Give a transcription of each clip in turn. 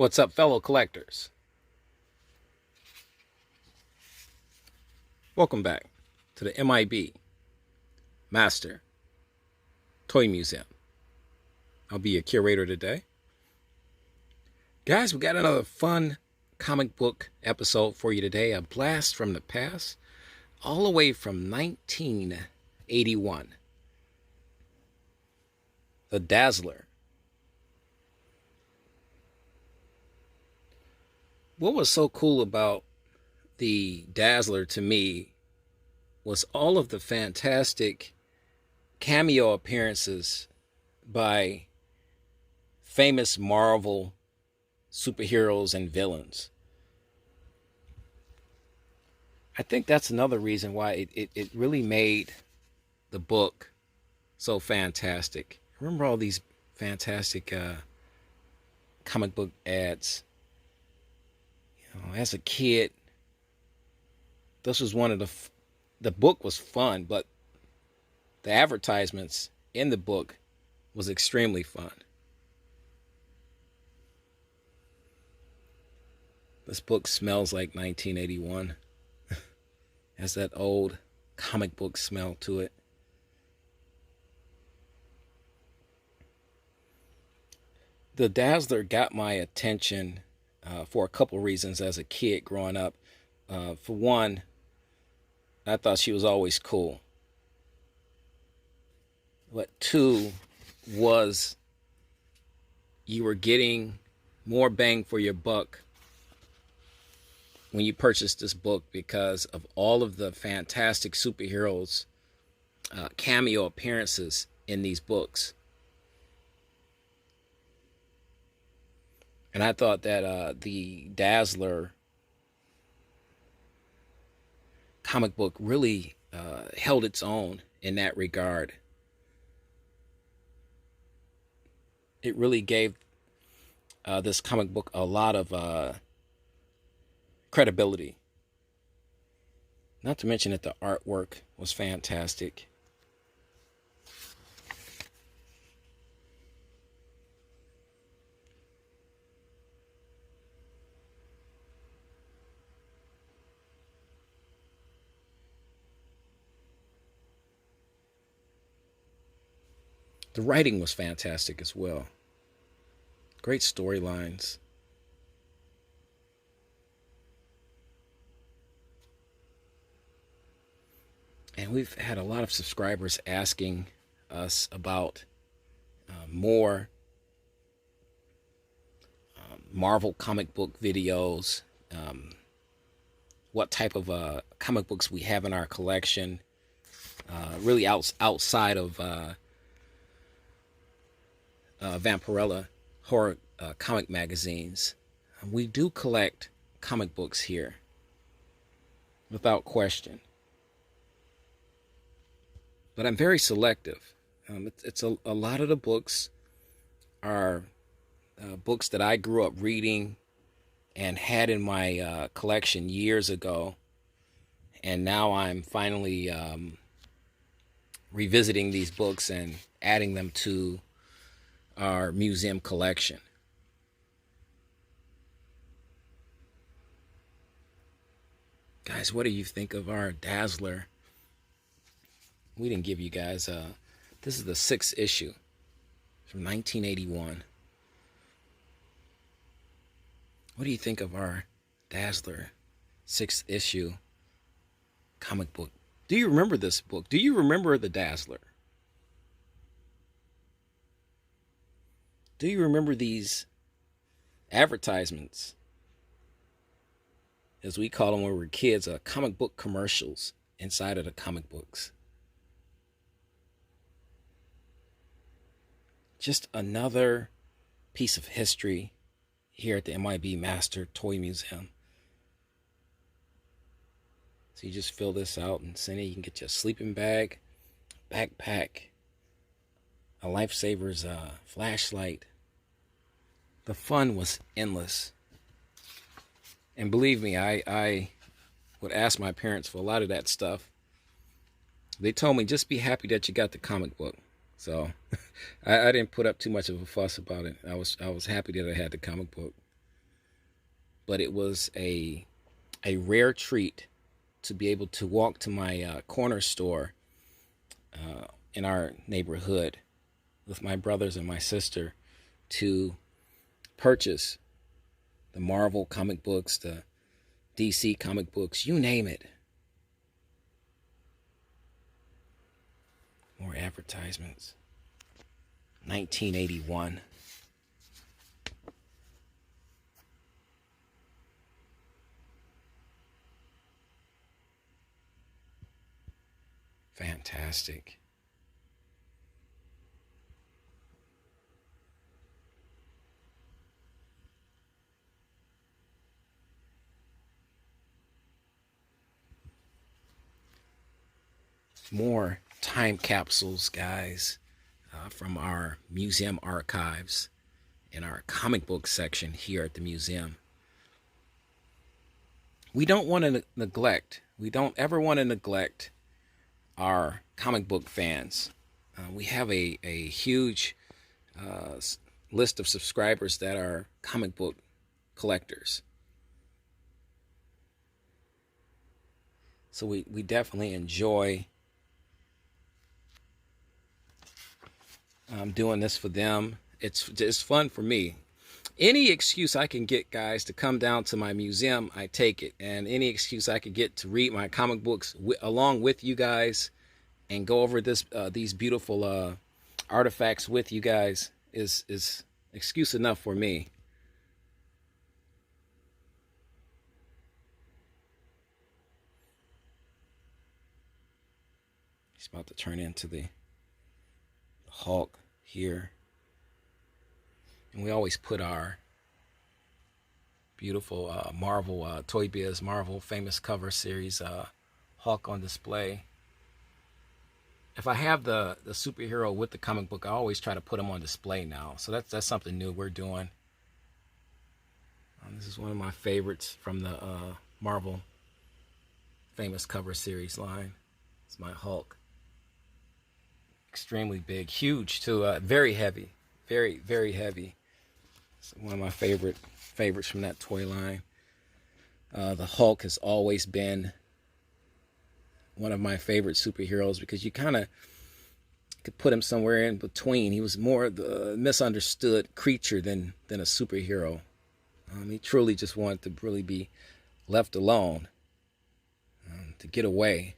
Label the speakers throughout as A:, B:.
A: What's up, fellow collectors? Welcome back to the M.I.B. Master Toy Museum. I'll be your curator today. Guys, we got another fun comic book episode for you today. A blast from the past, all the way from 1981. The Dazzler. What was so cool about the Dazzler to me was all of the fantastic cameo appearances by famous Marvel superheroes and villains. I think that's another reason why it really made the book so fantastic. Remember all these fantastic comic book ads? As a kid, this was one of the book was fun, but the advertisements in the book was extremely fun. This book smells like 1981. Has that old comic book smell to it. The Dazzler got my attention for a couple reasons as a kid growing up. For one, I thought she was always cool. But two was you were getting more bang for your buck when you purchased this book because of all of the fantastic superheroes cameo appearances in these books. And I thought that the Dazzler comic book really held its own in that regard. It really gave this comic book a lot of credibility. Not to mention that the artwork was fantastic. The writing was fantastic as well. Great storylines. And we've had a lot of subscribers asking us about more Marvel comic book videos, what type of comic books we have in our collection, really outside of Vampirella horror comic magazines. We do collect comic books here, without question. But I'm very selective. It's a lot of the books are books that I grew up reading and had in my collection years ago. And now I'm finally revisiting these books and adding them to our museum collection. Guys, what do you think of our Dazzler? We didn't give you guys this is the 6th issue from 1981. What do you think of our Dazzler 6th issue comic book? Do you remember this book? Do you remember the Dazzler? Do you remember these advertisements, as we call them when we were kids, comic book commercials inside of the comic books? Just another piece of history here at the M.I.B. Master Toy Museum. So you just fill this out and send it. You can get you a sleeping bag, backpack, a lifesaver's flashlight. The fun was endless. And believe me, I would ask my parents for a lot of that stuff. They told me, just be happy that you got the comic book. So I didn't put up too much of a fuss about it. I was happy that I had the comic book. but it was a rare treat to be able to walk to my corner store in our neighborhood with my brothers and my sister to purchase the Marvel comic books, the DC comic books, you name it. More advertisements. 1981. Fantastic. More time capsules, guys, from our museum archives in our comic book section here at the museum. We don't want to neglect, we don't ever want to neglect our comic book fans. We have a huge list of subscribers that are comic book collectors. So we definitely enjoy doing this for them. It's fun for me. Any excuse I can get, guys, to come down to my museum, I take it. And any excuse I could get to read my comic books along with you guys and go over these beautiful artifacts with you guys is excuse enough for me. He's about to turn into the Hulk here. And we always put our beautiful Marvel, Toy Biz Marvel famous cover series Hulk on display. If I have the superhero with the comic book, I always try to put him on display now. So that's something new we're doing. This is one of my favorites from the Marvel famous cover series line. It's my Hulk. Extremely big, huge too, very heavy, very, very heavy. It's one of my favorites from that toy line. The Hulk has always been one of my favorite superheroes because you kind of could put him somewhere in between. He was more the misunderstood creature than a superhero. He truly just wanted to really be left alone, to get away.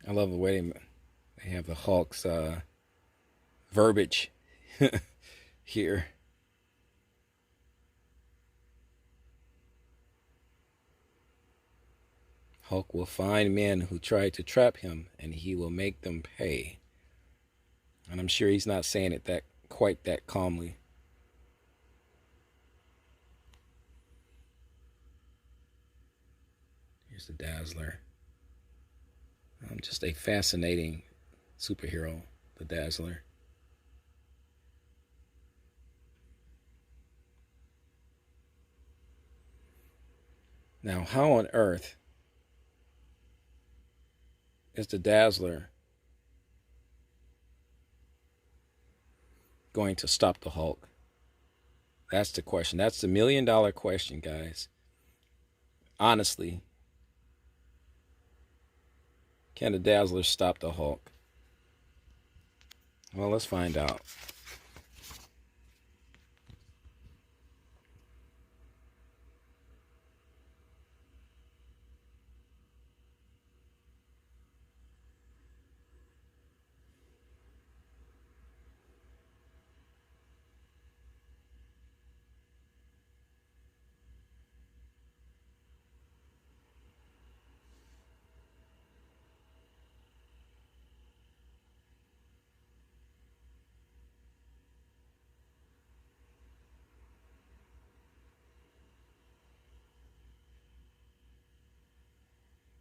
A: I love the way they have the Hulk's verbiage here. Hulk will find men who try to trap him, and he will make them pay. And I'm sure he's not saying it quite that calmly. Here's the Dazzler. Just a fascinating superhero, the Dazzler. Now, how on earth is the Dazzler going to stop the Hulk? That's the question. That's the million-dollar question, guys. Honestly, can the Dazzler stop the Hulk? Well, let's find out.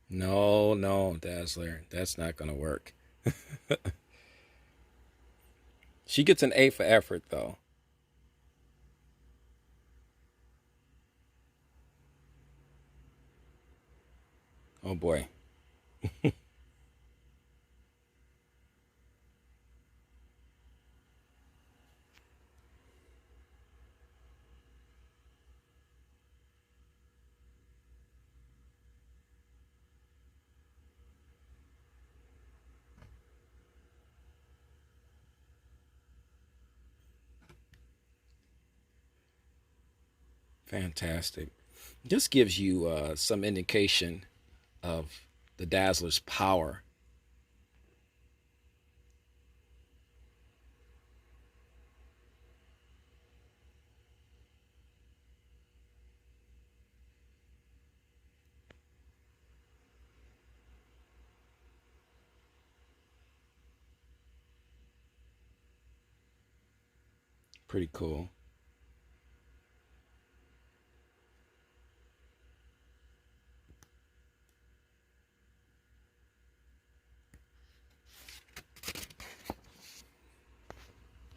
A: No, Dazzler. That's not going to work. She gets an A for effort, though. Oh, boy. Fantastic. Just gives you some indication of the Dazzler's power. Pretty cool.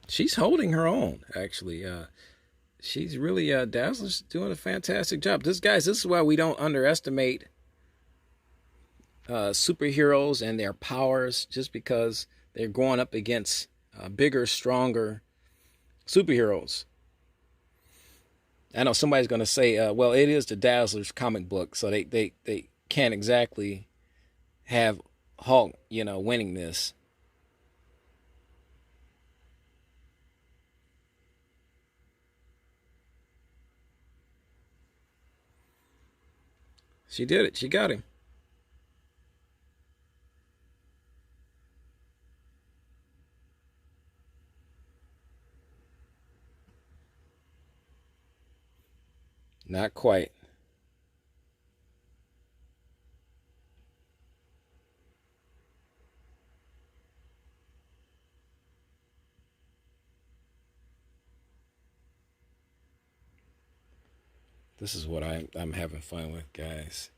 A: She's holding her own, actually. She's really Dazzler's doing a fantastic job. This is why we don't underestimate superheroes and their powers, just because they're going up against bigger, stronger superheroes. I know somebody's going to say, well, it is the Dazzler's comic book, so they can't exactly have Hulk, winning this. She did it. She got him. Not quite. This is what I'm having fun with, guys.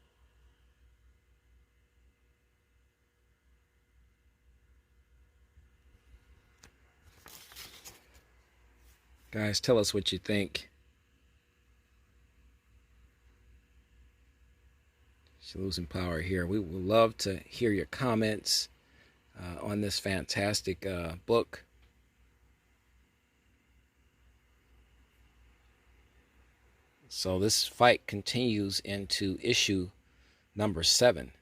A: Guys, tell us what you think. She's losing power here. We would love to hear your comments on this fantastic book. So this fight continues into issue number 7.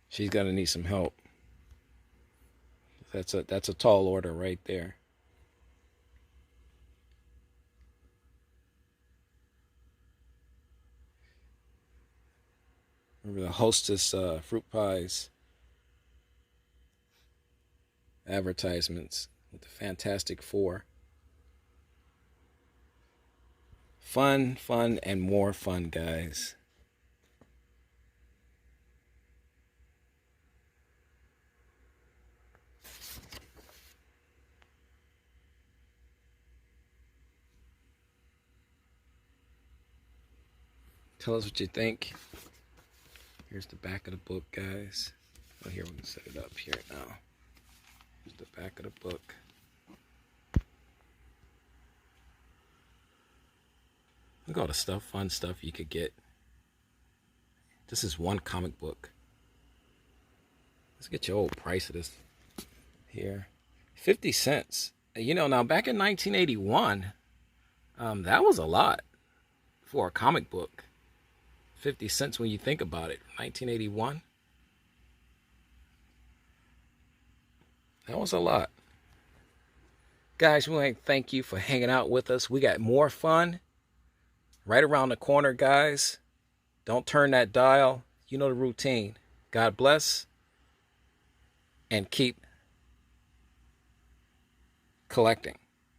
A: She's gonna need some help. That's a tall order right there. Remember the Hostess fruit pies advertisements with the Fantastic Four. Fun, fun, and more fun, guys. Tell us what you think. Here's the back of the book, guys. Oh, here, we can set it up here now. Here's the back of the book. Look at all the stuff, fun stuff you could get. This is one comic book. Let's get your old price of this here. 50 cents. Now back in 1981, that was a lot for a comic book. 50 cents when you think about it. 1981. That was a lot. Guys, we want to thank you for hanging out with us. We got more fun right around the corner, guys. Don't turn that dial. You know the routine. God bless. And keep collecting.